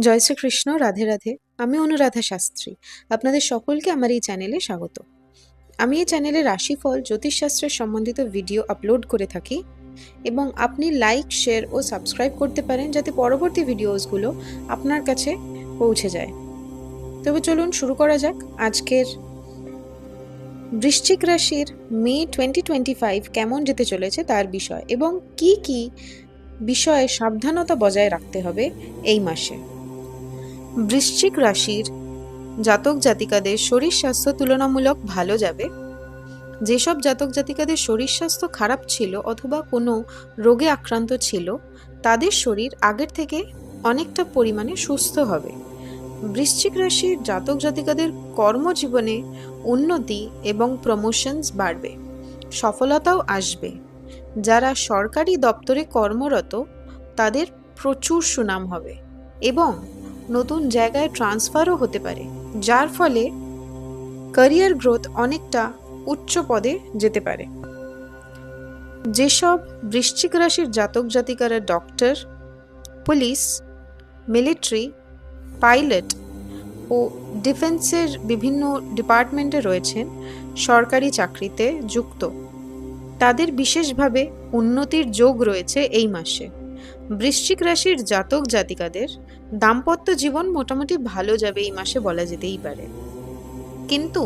জয় শ্রীকৃষ্ণ, রাধে রাধে। আমি অনুরাধা শাস্ত্রী। আপনাদের সকলকে আমার এই চ্যানেলে স্বাগত। আমি এই চ্যানেলে রাশিফল, জ্যোতিষশাস্ত্রের সম্বন্ধিত ভিডিও আপলোড করে থাকি এবং আপনি লাইক, শেয়ার ও সাবস্ক্রাইব করতে পারেন যাতে পরবর্তী ভিডিওসগুলো আপনার কাছে পৌঁছে যায়। তবে চলুন শুরু করা যাক আজকের বৃশ্চিক রাশির মে 2025 কেমন যেতে চলেছে তার বিষয় এবং কি কি বিষয়ে সাবধানতা বজায় রাখতে হবে এই মাসে। বৃশ্চিক রাশির জাতক জাতিকাদের শরীর স্বাস্থ্য তুলনামূলক ভালো যাবে। যেসব জাতক জাতিকাদের শরীর স্বাস্থ্য খারাপ ছিল অথবা কোনো রোগে আক্রান্ত ছিল, তাদের শরীর আগের থেকে অনেকটা পরিমাণে সুস্থ হবে। বৃশ্চিক রাশির জাতক জাতিকাদের কর্মজীবনে উন্নতি এবং প্রমোশনস বাড়বে, সফলতাও আসবে। যারা সরকারি দপ্তরে কর্মরত তাদের প্রচুর সুনাম হবে এবং নতুন জায়গায় ট্রান্সফারও হতে পারে, যার ফলে ক্যারিয়ার গ্রোথ অনেকটা উচ্চ পদে যেতে পারে। যেসব বৃশ্চিক রাশির জাতক জাতিকারা ডক্টর, পুলিশ, মিলিটারি, পাইলট ও ডিফেন্সের বিভিন্ন ডিপার্টমেন্টে রয়েছেন, সরকারি চাকরিতে যুক্ত, তাদের বিশেষভাবে উন্নতির যোগ রয়েছে এই মাসে। বৃশ্চিক রাশির জাতক জাতিকাদের দাম্পত্য জীবন মোটামুটি ভালো যাবে এই মাসে, বলা যেতেই পারে, কিন্তু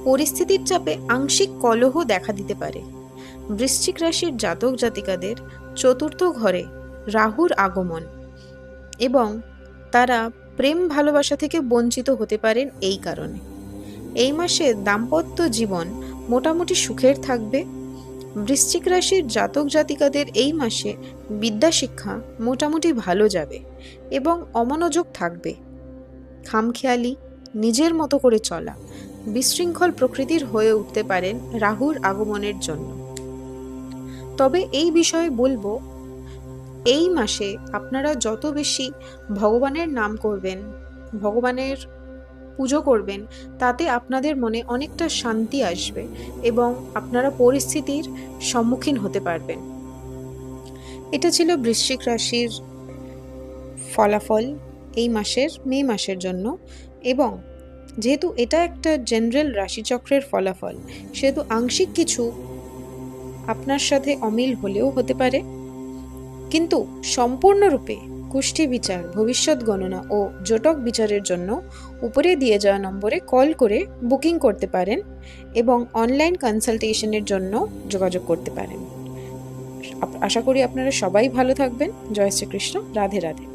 পরিস্থিতির চাপে আংশিক কলহ দেখা দিতে পারে। বৃশ্চিক রাশির জাতক জাতিকাদের চতুর্থ ঘরে রাহুর আগমন এবং তারা প্রেম ভালোবাসা থেকে বঞ্চিত হতে পারেন এই কারণে। এই মাসে দাম্পত্য জীবন মোটামুটি সুখের থাকবে। বৃশ্চিক রাশির জাতক জাতিকাদের এই মাসে বিদ্যাশিক্ষা মোটামুটি ভালো যাবে এবং অমনোযোগ থাকবে। খামখেয়ালি, নিজের মতো করে চলা, বিশৃঙ্খল প্রকৃতির হয়ে উঠতে পারেন রাহুর আগমনের জন্য। তবে এই বিষয়ে বলবো, এই মাসে আপনারা যত বেশি ভগবানের নাম করবেন, ভগবানের পুজো করবেন, তাতে আপনাদের মনে অনেকটা শান্তি আসবে এবং আপনারা পরিস্থিতির সম্মুখীন হতে পারবেন। এটা ছিল বৃশ্চিক রাশির ফলাফল এই মাসের মে মাসের জন্য। এবং যেহেতু এটা একটা জেনারেল রাশিচক্রের ফলাফল, সেহেতু আংশিক কিছু আপনার সাথে অমিল হলেও হতে পারে, কিন্তু সম্পূর্ণরূপে কুষ্টি বিচার, ভবিষ্যৎ গণনা ও জটক বিচারের জন্য উপরে দিয়ে যাওয়া নম্বরে কল করে বুকিং করতে পারেন এবং অনলাইন কনসালটেশনের জন্য যোগাযোগ করতে পারেন। আশা করি আপনারা সবাই ভালো থাকবেন। জয় শ্রীকৃষ্ণ, রাধে রাধে।